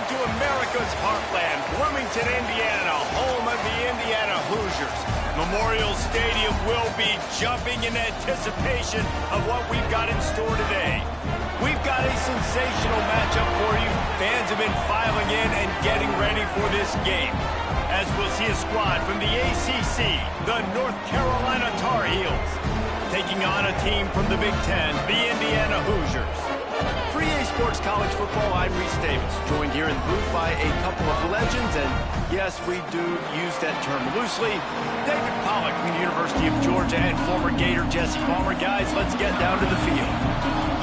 to America's heartland, Bloomington, Indiana, home of the Indiana Hoosiers. Memorial Stadium will be jumping in anticipation of what we've got in store today. We've got a sensational matchup for you. Fans have been filing in and getting ready for this game, as we'll see a squad from the ACC, the North Carolina Tar Heels, taking on a team from the Big Ten, the Indiana Hoosiers. For EA Sports College Football, I'm Reese Davis, joined here in the booth by a couple of legends, and yes, we do use that term loosely. David Pollack from the University of Georgia and former Gator Jesse Palmer. Guys, let's get down to the field.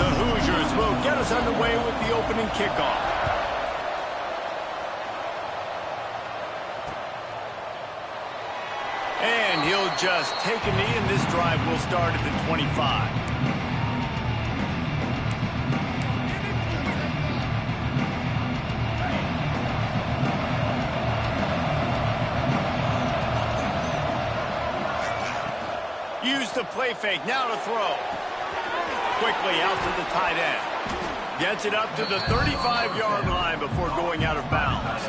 The Hoosiers will get us underway with the opening kickoff. And he'll just take a knee, and this drive will start at the 25. Use the play fake, now to throw. Quickly out to the tight end. Gets it up to the 35-yard line before going out of bounds.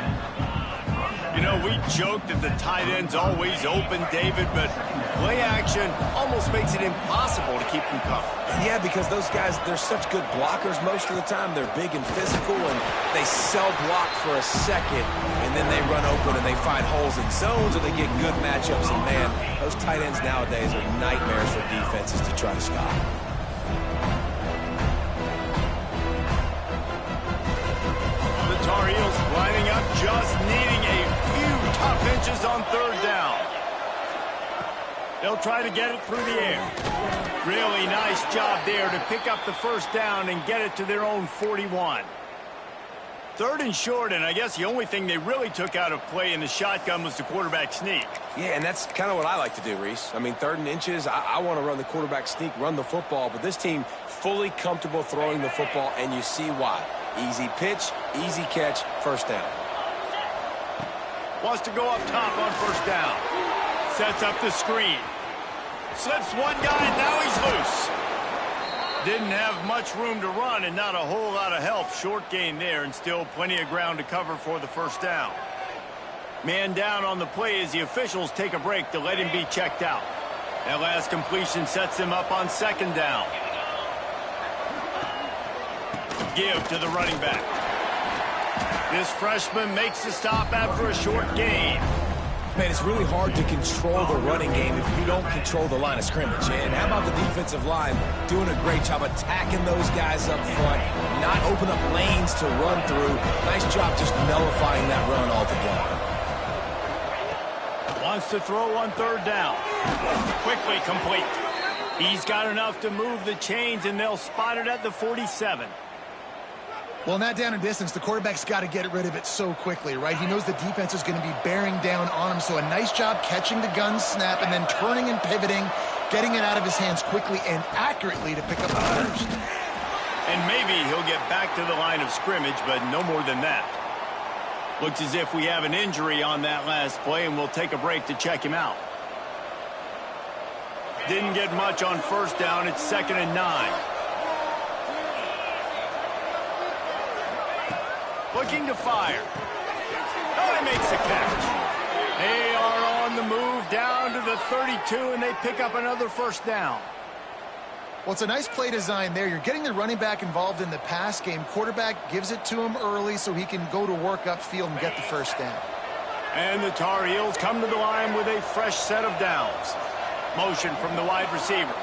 You know, we joked that the tight end's always open, David, but play action almost makes it impossible to keep them covered. Yeah, because those guys, they're such good blockers most of the time. They're big and physical, and they block for a second, and then they run open and they find holes in zones, or they get good matchups. And, man, those tight ends nowadays are nightmares for defenses to try to stop. The Tar Heels lining up, just needing a few tough inches on third down. They'll try to get it through the air. Really nice job there to pick up the first down and get it to their own 41. Third and short, and I guess the only thing they really took out of play in the shotgun was the quarterback sneak. Yeah, and that's kind of what I like to do, Reese. I mean, third and inches, I want to run the quarterback sneak, run the football, but this team fully comfortable throwing the football, and you see why. Easy pitch, easy catch, first down. Wants to go up top on first down. Sets up the screen. Slips one guy, and now he's loose. Didn't have much room to run and not a whole lot of help. Short gain there, and still plenty of ground to cover for the first down. Man down on the play as the officials take a break to let him be checked out. That last completion sets him up on second down. Give to the running back. This freshman makes the stop after a short gain. Man, it's really hard to control the running game if you don't control the line of scrimmage. And how about the defensive line doing a great job attacking those guys up front, not open up lanes to run through. Nice job just nullifying that run altogether. Wants to throw on third down. Quickly complete. He's got enough to move the chains, and they'll spot it at the 47. Well, in that down and distance, the quarterback's got to get rid of it so quickly, right? He knows the defense is going to be bearing down on him, so a nice job catching the gun snap and then turning and pivoting, getting it out of his hands quickly and accurately to pick up the first. And maybe he'll get back to the line of scrimmage, but no more than that. Looks as if we have an injury on that last play, and we'll take a break to check him out. Didn't get much on first down. It's 2nd and 9. Looking to fire. Oh, he makes the catch. They are on the move down to the 32, and they pick up another first down. Well, it's a nice play design there. You're getting the running back involved in the pass game. Quarterback gives it to him early so he can go to work upfield and get the first down. And the Tar Heels come to the line with a fresh set of downs. Motion from the wide receiver.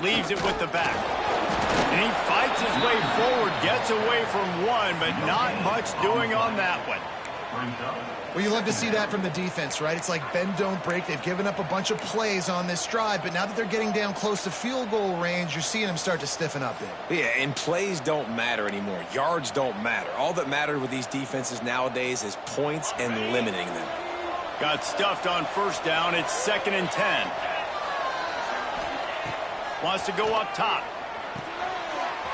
Leaves it with the back. And he fights his way forward, gets away from one, but not much doing on that one. Well, you love to see that from the defense, right? It's like bend, don't break. They've given up a bunch of plays on this drive, but now that they're getting down close to field goal range, you're seeing them start to stiffen up there. Yeah, and plays don't matter anymore. Yards don't matter. All that matters with these defenses nowadays is points and limiting them. Got stuffed on first down. It's 2nd and 10. Wants to go up top.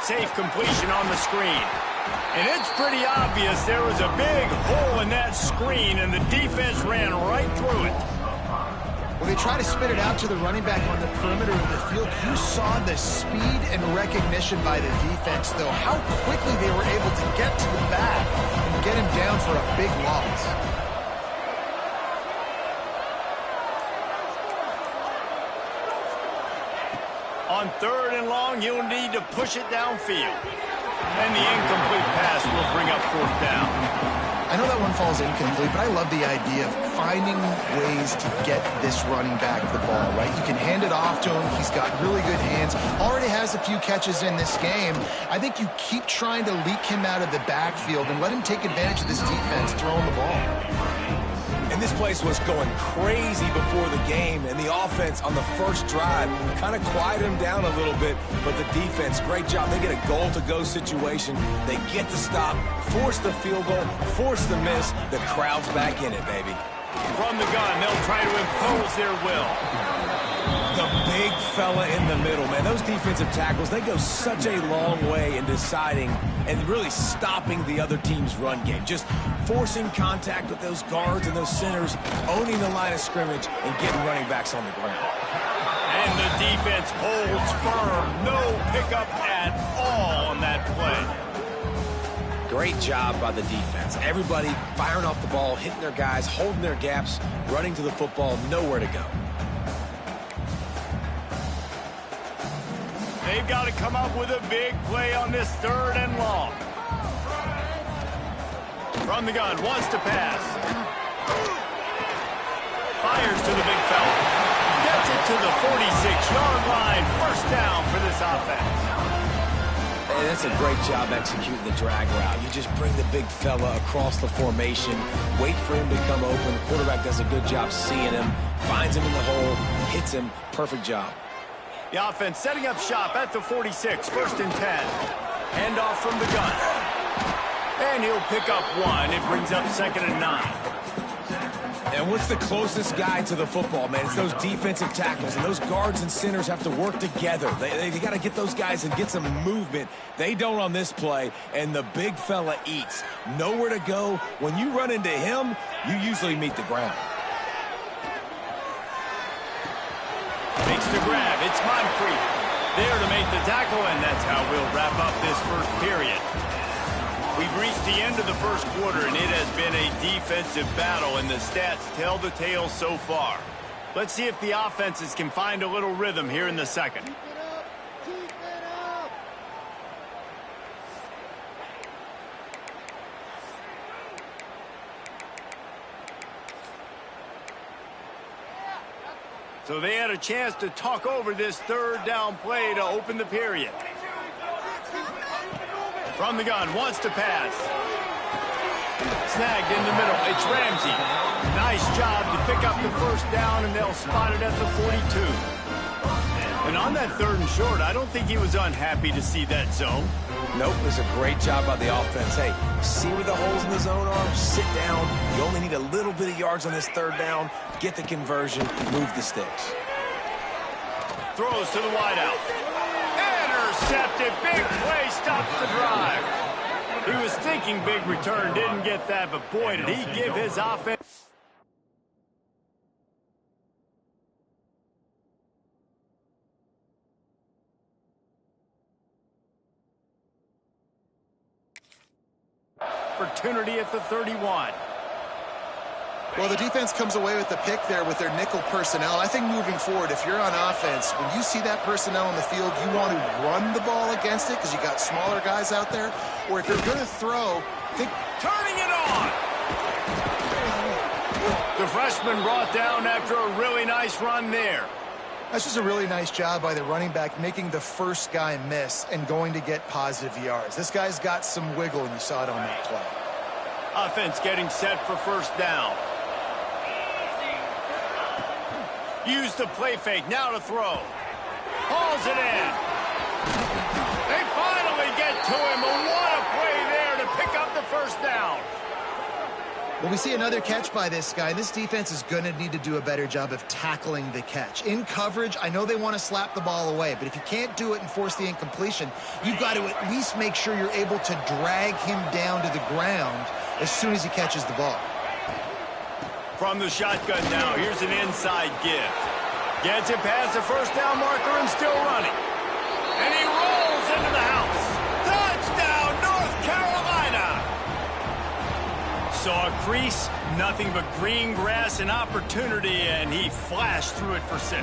Safe completion on the screen. And it's pretty obvious there was a big hole in that screen, and the defense ran right through it. Well, they try to spit it out to the running back on the perimeter of the field. You saw the speed and recognition by the defense, though, how quickly they were able to get to the back and get him down for a big loss. On 3rd and long, he'll need to push it downfield. And the incomplete pass will bring up 4th down. I know that one falls incomplete, but I love the idea of finding ways to get this running back the ball, right? You can hand it off to him. He's got really good hands. Already has a few catches in this game. I think you keep trying to leak him out of the backfield and let him take advantage of this defense throwing the ball. And this place was going crazy before the game, and the offense on the first drive kind of quieted them down a little bit, but the defense, great job. They get a goal-to-go situation. They get the stop, force the field goal, force the miss. The crowd's back in it, baby. From the gun, they'll try to impose their will. The big fella in the middle, man. Those defensive tackles, they go such a long way in deciding and really stopping the other team's run game. Just forcing contact with those guards and those centers, owning the line of scrimmage, and getting running backs on the ground. And the defense holds firm. No pickup at all on that play. Great job by the defense. Everybody firing off the ball, hitting their guys, holding their gaps, running to the football, nowhere to go. They've got to come up with a big play on this 3rd and long. From the gun, wants to pass. Fires to the big fella. Gets it to the 46-yard line. 1st down for this offense. Hey, that's a great job executing the drag route. You just bring the big fella across the formation, wait for him to come open. The quarterback does a good job seeing him, finds him in the hole, hits him. Perfect job. The offense setting up shop at the 46, 1st and 10. Handoff from the gun. And he'll pick up 1. It brings up 2nd and 9. And what's the closest guy to the football, man? It's those defensive tackles, and those guards and centers have to work together. They got to get those guys and get some movement. They don't on this play, and the big fella eats. Nowhere to go. When you run into him, you usually meet the ground. Makes the grab. It's Moncrief there to make the tackle, and that's how we'll wrap up this 1st period. We've reached the end of the 1st quarter, and it has been a defensive battle, and the stats tell the tale so far. Let's see if the offenses can find a little rhythm here in the 2nd. So they had a chance to talk over this 3rd down play to open the period. From the gun, wants to pass. Snagged in the middle. It's Ramsey. Nice job to pick up the 1st down, and they'll spot it at the 42. And on that 3rd and short, I don't think he was unhappy to see that zone. Nope, it was a great job by the offense. Hey, see where the holes in the zone are? Sit down. You only need a little bit of yards on this 3rd down. Get the conversion. Move the sticks. Throws to the wideout. Intercepted. Big play stops the drive. He was thinking big return. Didn't get that, but boy, did he give his offense. Opportunity at the 31. Well, the defense comes away with the pick there with their nickel personnel. I think moving forward, if you're on offense, when you see that personnel on the field, you want to run the ball against it because you got smaller guys out there. Or if you're going to throw, think... Turning it on! The freshman brought down after a really nice run there. That's just a really nice job by the running back, making the first guy miss and going to get positive yards. This guy's got some wiggle, and you saw it on that play. Offense getting set for 1st down. Use the play fake, now to throw. Hauls it in. They finally get to him, and what a play there to pick up the 1st down. Well, we see another catch by this guy. This defense is going to need to do a better job of tackling the catch. In coverage, I know they want to slap the ball away, but if you can't do it and force the incompletion, you've got to at least make sure you're able to drag him down to the ground as soon as he catches the ball. From the shotgun now, here's an inside give. Gets it past the first down marker and still running. And he rolls into the house. Touchdown, North Carolina! Saw a crease, nothing but green grass and opportunity, and he flashed through it for 6.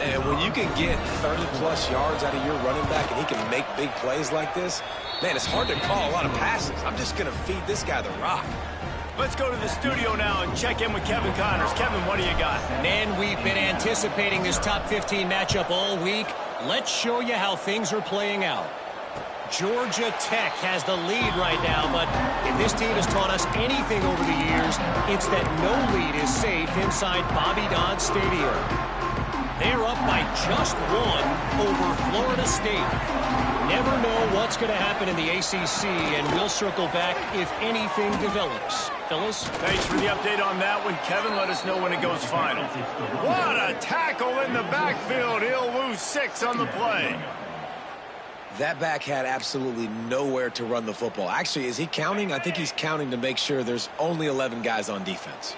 And when you can get 30-plus yards out of your running back and he can make big plays like this, man, it's hard to call a lot of passes. I'm just going to feed this guy the rock. Let's go to the studio now and check in with Kevin Connors. Kevin, what do you got? Man, we've been anticipating this top 15 matchup all week. Let's show you how things are playing out. Georgia Tech has the lead right now, but if this team has taught us anything over the years, it's that no lead is safe inside Bobby Dodd Stadium. They're up by just 1 over Florida State. Never know what's going to happen in the ACC, and we'll circle back if anything develops. Phyllis? Thanks for the update on that one, Kevin. Let us know when it goes final. What a tackle in the backfield. He'll lose 6 on the play. That back had absolutely nowhere to run the football. Actually, is he counting? I think he's counting to make sure there's only 11 guys on defense.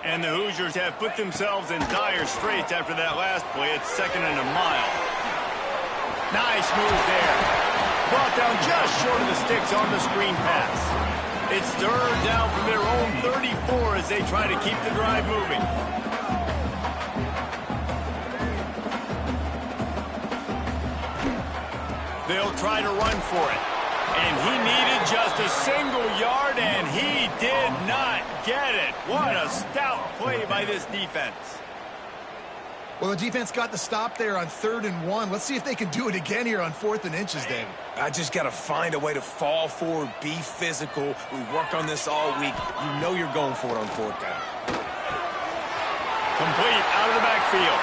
And the Hoosiers have put themselves in dire straits after that last play. It's 2nd and a mile. Nice move there. Brought down just short of the sticks on the screen pass. It's 3rd down from their own 34 as they try to keep the drive moving. They'll try to run for it. And he needed just a single yard, and he did not get it. What a stout play by this defense. Well, the defense got the stop there on 3rd and 1. Let's see if they can do it again here on 4th and inches, David. I just got to find a way to fall forward, be physical. We work on this all week. You know you're going for it on 4th down. Complete out of the backfield.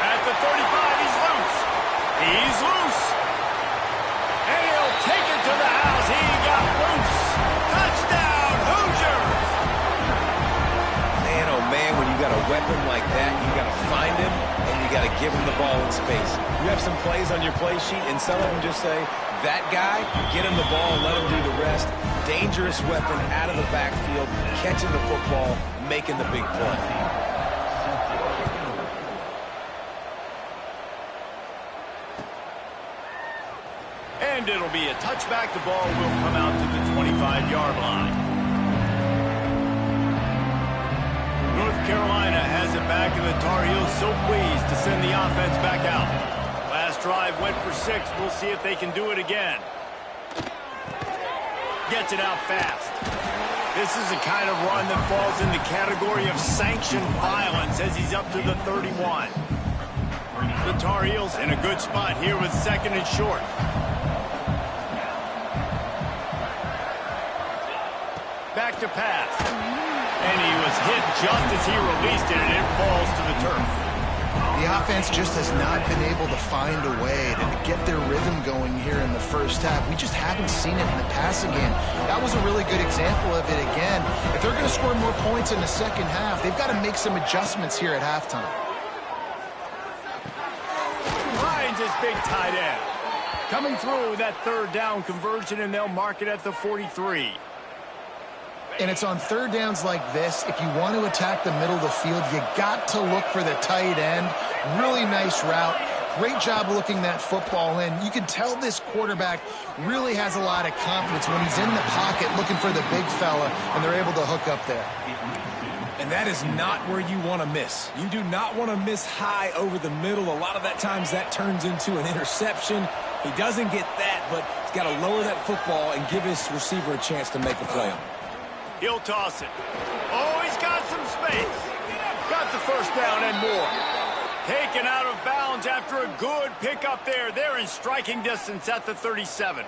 At the 35, he's loose. He's loose. And he'll take it to the house. He got loose. Touchdown, Hoosiers! Man, oh man, when you got a weapon like that, you got to find him, and you got to give him the ball in space. You have some plays on your play sheet, and some of them just say, that guy, get him the ball, let him do the rest. Dangerous weapon out of the backfield, catching the football, making the big play. And it'll be a touchback. The ball will come out to the 25-yard line. North Carolina has it back, and the Tar Heels so pleased to send the offense back out. Last drive went for 6. We'll see if they can do it again. Gets it out fast. This is the kind of run that falls in the category of sanctioned violence as he's up to the 31. The Tar Heels in a good spot here with 2nd and short. Back to pass. And he was hit just as he released it, and it falls to the turf. The offense just has not been able to find a way to get their rhythm going here in the first half. We just haven't seen it in the passing game. That was a really good example of it again. If they're going to score more points in the second half, they've got to make some adjustments here at halftime. Finds his big tight end. Coming through with that 3rd down conversion, and they'll mark it at the 43. And it's on 3rd downs like this. If you want to attack the middle of the field, you got to look for the tight end. Really nice route. Great job looking that football in. You can tell this quarterback really has a lot of confidence when he's in the pocket looking for the big fella, and they're able to hook up there. And that is not where you want to miss. You do not want to miss high over the middle. A lot of that times that turns into an interception. He doesn't get that, but he's got to lower that football and give his receiver a chance to make a play on it. He'll toss it. Oh, he's got some space. Got the 1st down and more. Taken out of bounds after a good pickup there. They're in striking distance at the 37.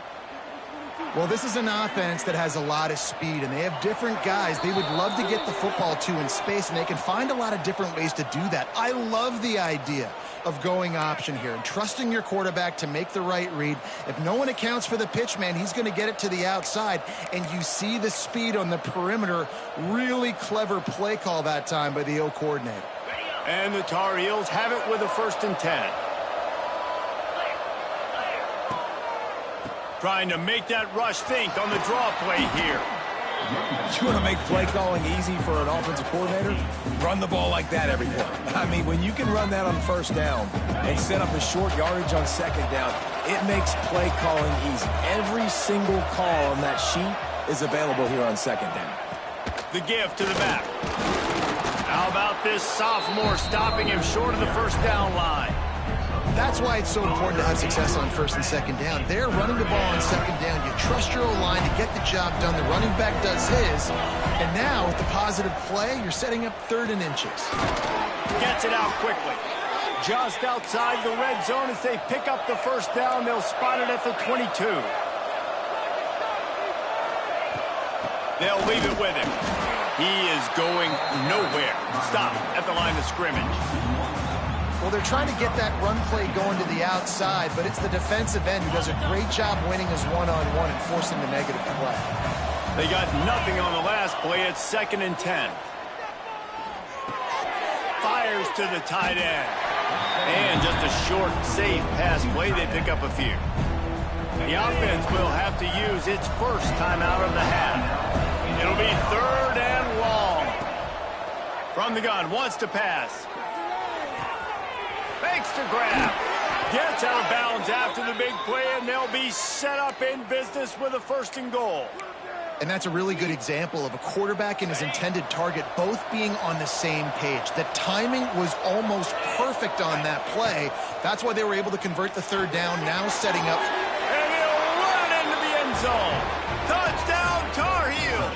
Well, this is an offense that has a lot of speed, and they have different guys they would love to get the football to in space, and they can find a lot of different ways to do that. I love the idea of going option here and trusting your quarterback to make the right read. If no one accounts for the pitch man, he's going to get it to the outside, and you see the speed on the perimeter. Really clever play call that time by the O coordinator. And the Tar Heels have it with a 1st and 10. Trying to make that rush think on the draw play here. You want to make play calling easy for an offensive coordinator? Run the ball like that every play. I mean, when you can run that on first down and set up a short yardage on second down, it makes play calling easy. Every single call on that sheet is available here on second down. The give to the back. How about this sophomore stopping him short of the first down line? That's why it's so important to have success on first and second down. They're running the ball on second down. You trust your O-line to get the job done. The running back does his. And now, with the positive play, you're setting up 3rd and inches. Gets it out quickly. Just outside the red zone as they pick up the first down. They'll spot it at the 22. They'll leave it with him. He is going nowhere. Stop at the line of scrimmage. Well, they're trying to get that run play going to the outside, but it's the defensive end who does a great job winning his one-on-one and forcing the negative play. They got nothing on the last play. It's 2nd and 10. Fires to the tight end. And just a short, safe pass play. They pick up a few. The offense will have to use its first timeout of the half. It'll be 3rd and long. From the gun, wants to pass. Makes the grab. Gets out of bounds after the big play, and they'll be set up in business with a 1st and goal. And that's a really good example of a quarterback and his intended target both being on the same page. The timing was almost perfect on that play. That's why they were able to convert the 3rd down, now setting up. And he'll run into the end zone. Touchdown, Tar Heels.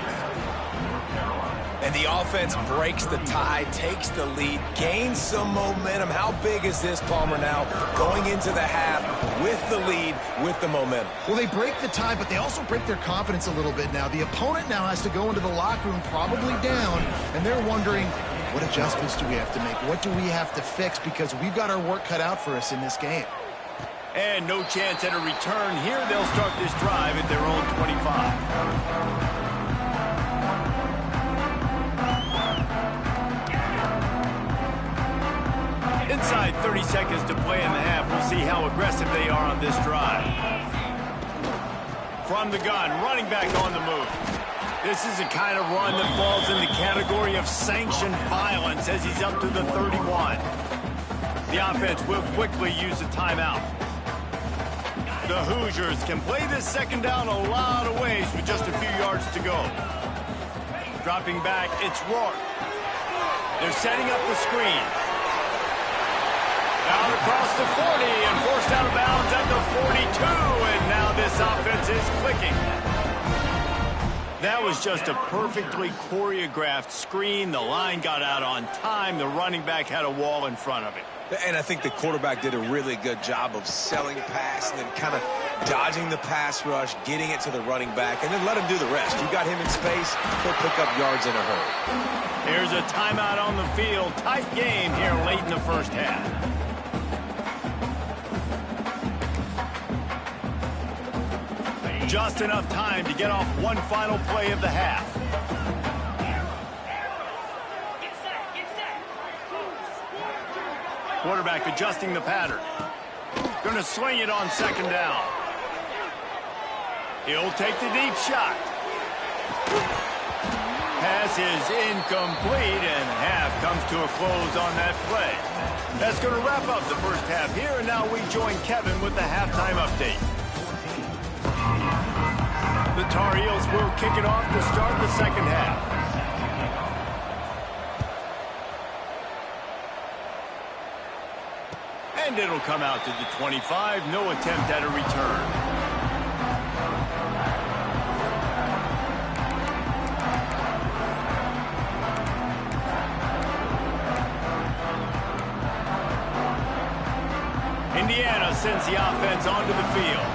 And the offense breaks the tie, takes the lead, gains some momentum. How big is this, Palmer, now going into the half with the lead, with the momentum? Well, they break the tie, but they also break their confidence a little bit now. The opponent now has to go into the locker room probably down, and they're wondering, what adjustments do we have to make? What do we have to fix? Because we've got our work cut out for us in this game. And no chance at a return here. They'll start this drive at their own 25. Inside 30 seconds to play in the half. We'll see how aggressive they are on this drive. From the gun, running back on the move. This is a kind of run that falls in the category of sanctioned violence as he's up to the 31. The offense will quickly use a timeout. The Hoosiers can play this second down a lot of ways with just a few yards to go. Dropping back, it's Rourke. They're setting up the screen. Out across the 40 and forced out of bounds at the 42. And now this offense is clicking. That was just a perfectly choreographed screen. The line got out on time. The running back had a wall in front of it. And I think the quarterback did a really good job of selling pass and then kind of dodging the pass rush, getting it to the running back, and then let him do the rest. You got him in space, he'll pick up yards in a hurry. Here's a timeout on the field. Tight game here late in the first half. Just enough time to get off one final play of the half. Quarterback adjusting the pattern. Going to swing it on second down. He'll take the deep shot. Pass is incomplete, and half comes to a close on that play. That's going to wrap up the first half here, and now we join Kevin with the halftime update. The Tar Heels will kick it off to start the second half. And it'll come out to the 25. No attempt at a return. Indiana sends the offense onto the field.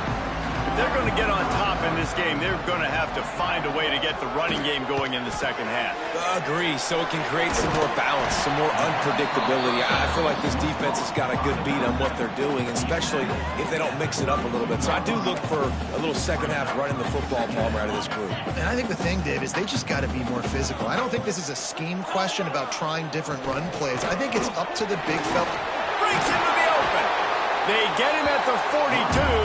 If they're going to get on top in this game, they're going to have to find a way to get the running game going in the second half. Agree, so it can create some more balance, some more unpredictability. I feel like this defense has got a good beat on what they're doing, especially if they don't mix it up a little bit. So I do look for a little second half running the football, Palmer, out of this group. And I think the thing, Dave, is they just got to be more physical. I don't think this is a scheme question about trying different run plays. I think it's up to the big fella. Breaks into the open. They get him at the 42,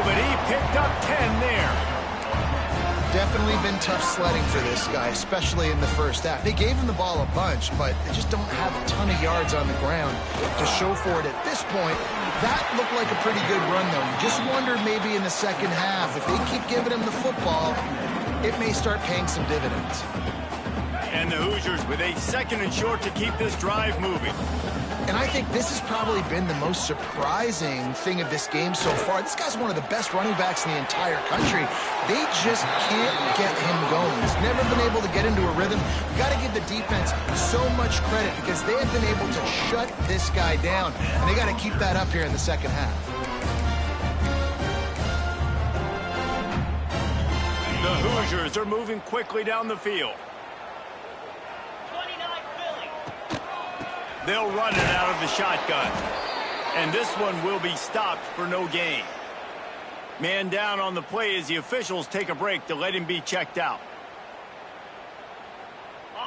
but he picked up 10 there. definitely been tough sledding for this guy, especially in the first half. They gave him the ball a bunch, but they just don't have a ton of yards on the ground to show for it at this point. That looked like a pretty good run, though. You just wondered maybe in the second half, if they keep giving him the football, it may start paying some dividends. And the Hoosiers with a 2nd and short to keep this drive moving. And I think this has probably been the most surprising thing of this game so far. This guy's one of the best running backs in the entire country. They just can't get him going. He's never been able to get into a rhythm. You got to give the defense so much credit because they have been able to shut this guy down. And they got to keep that up here in the second half. The Hoosiers are moving quickly down the field. They'll run it out of the shotgun. And this one will be stopped for no gain. Man down on the play as the officials take a break to let him be checked out.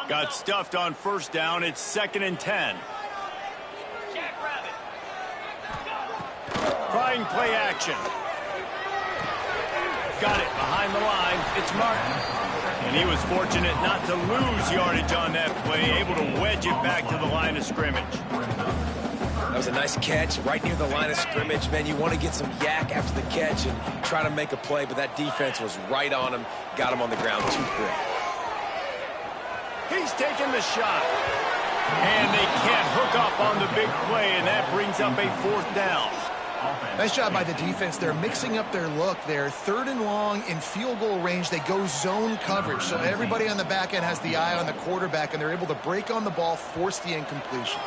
Got stuffed on 1st down. It's 2nd and 10. Trying play action. Got it behind the line. It's Martin. And he was fortunate not to lose yardage on that play, able to wedge it back to the line of scrimmage. That was a nice catch right near the line of scrimmage. Man, you want to get some yak after the catch and try to make a play, but that defense was right on him, got him on the ground too quick. He's taking the shot. And they can't hook up on the big play, and that brings up a 4th down. Nice job by the defense. They're mixing up their look. They're 3rd and long in field goal range. They go zone coverage. So everybody on the back end has the eye on the quarterback, and they're able to break on the ball, force the incompletion.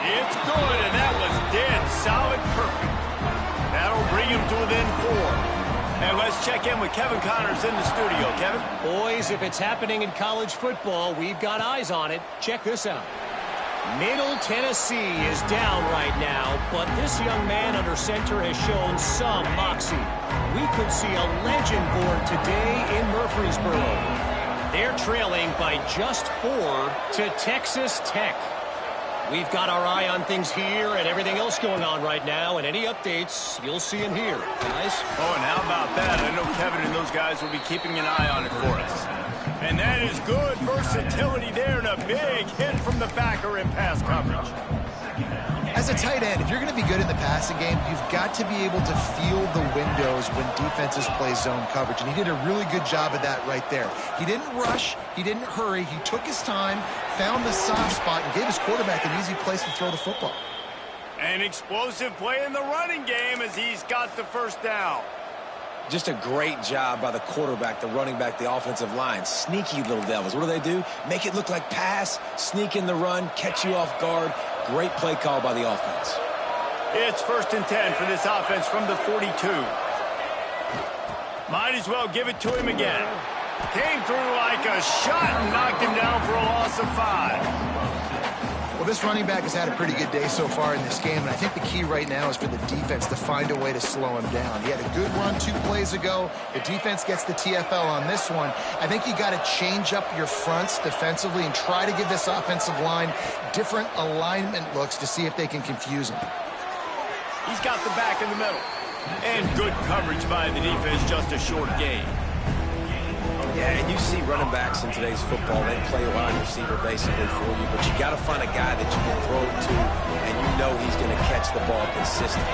It's good, and that was dead solid perfect. That'll bring him to within 4. And let's check in with Kevin Connors in the studio. Kevin? Boys, if it's happening in college football, we've got eyes on it. Check this out. Middle Tennessee is down right now, but this young man under center has shown some moxie. We could see a legend born today in Murfreesboro. They're trailing by just 4 to Texas Tech. We've got our eye on things here and everything else going on right now, and any updates you'll see in here, guys. Oh, and how about that? I know Kevin and those guys will be keeping an eye on it for us. And that is good versatility there and a big hit from the backer in pass coverage. As a tight end, if you're going to be good in the passing game, you've got to be able to feel the windows when defenses play zone coverage. And he did a really good job of that right there. He didn't rush. He didn't hurry. He took his time, found the soft spot, and gave his quarterback an easy place to throw the football. An explosive play in the running game as he's got the 1st down. Just a great job by the quarterback, the running back, the offensive line. Sneaky little devils. What do? Make it look like pass, sneak in the run, catch you off guard. Great play call by the offense. It's 1st and 10 for this offense from the 42. Might as well give it to him again. Came through like a shot and knocked him down for a loss of 5. Well, this running back has had a pretty good day so far in this game, and I think the key right now is for the defense to find a way to slow him down. He had a good run 2 plays ago. The defense gets the TFL on this one. I think you got to change up your fronts defensively and try to give this offensive line different alignment looks to see if they can confuse him. He's got the back in the middle. And good coverage by the defense, just a short gain. Yeah, and you see running backs in today's football, they play wide receiver basically for you, but you got to find a guy that you can throw it to, and you know he's going to catch the ball consistently.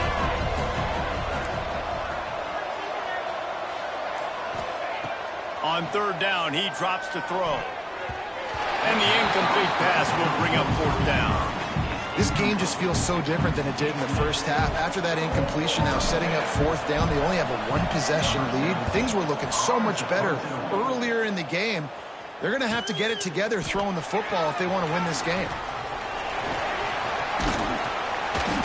On 3rd down, he drops to throw. And the incomplete pass will bring up 4th down. This game just feels so different than it did in the first half. After that incompletion, now setting up 4th down, they only have a 1-possession lead. Things were looking so much better earlier in the game. They're going to have to get it together throwing the football if they want to win this game.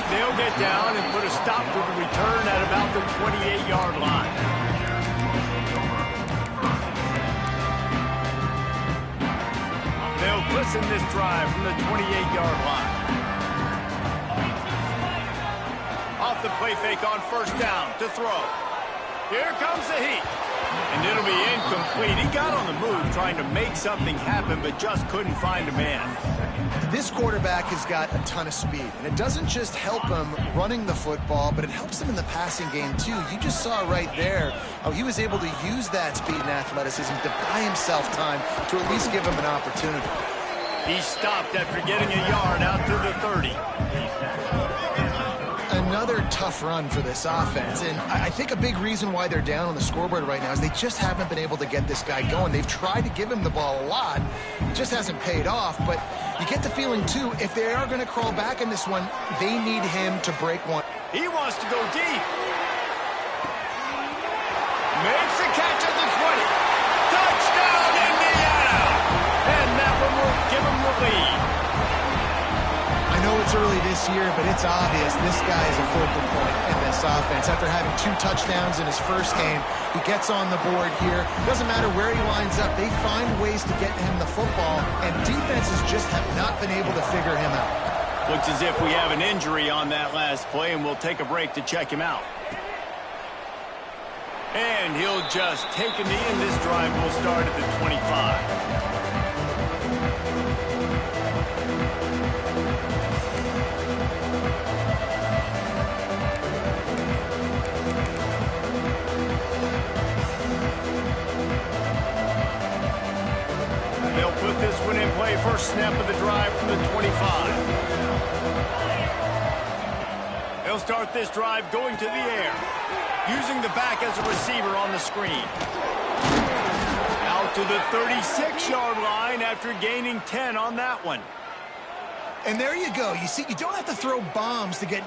They'll get down and put a stop to the return at about the 28-yard line. They'll listen this drive from the 28-yard line. Off the play fake on 1st down to throw. Here comes the heat. And it'll be incomplete. He got on the move trying to make something happen, but just couldn't find a man. This quarterback has got a ton of speed, and it doesn't just help him running the football, but it helps him in the passing game too. You just saw right there how he was able to use that speed and athleticism to buy himself time to at least give him an opportunity. He stopped after getting a yard out to the 30. Another tough run for this offense, and I think a big reason why they're down on the scoreboard right now is they just haven't been able to get this guy going. They've tried to give him the ball a lot. It just hasn't paid off, but you get the feeling, too, if they are going to crawl back in this one, they need him to break one. He wants to go deep. Makes the catch at the 20. Touchdown, Indiana! And that one will give him the lead. I know it's early this year, but it's obvious this guy is a focal point in this offense. After having 2 touchdowns in his first game, he gets on the board here. Doesn't matter where he lines up, they find ways to get him the football, and defenses just have not been able to figure him out. Looks as if we have an injury on that last play, and we'll take a break to check him out. And he'll just take a knee, and this drive will start at the 25. They'll put this one in play. First snap of the drive from the 25. They'll start this drive going to the air, using the back as a receiver on the screen. Out to the 36-yard line after gaining 10 on that one. And there you go. You see, you don't have to throw bombs to get